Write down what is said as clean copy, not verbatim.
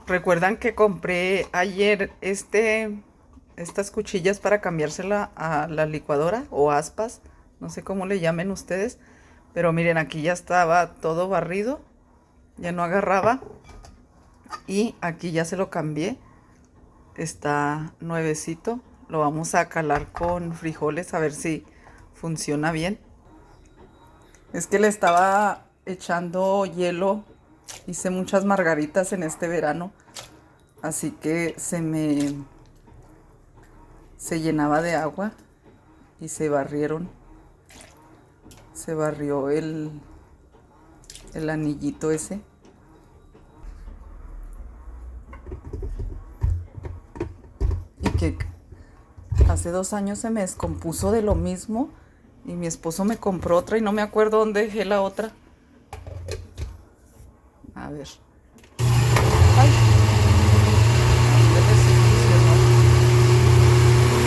Recuerdan que compré ayer estas cuchillas para cambiársela a la licuadora o aspas, no sé cómo le llamen ustedes, pero miren, aquí ya estaba todo barrido, ya no agarraba y aquí ya se lo cambié, está nuevecito, lo vamos a calar con frijoles a ver si funciona bien. Es que le estaba echando hielo, hice muchas margaritas en este verano, así que se llenaba de agua y se barrió el anillito ese. Y que hace 2 años se me descompuso de lo mismo y mi esposo me compró otra y no me acuerdo dónde dejé la otra.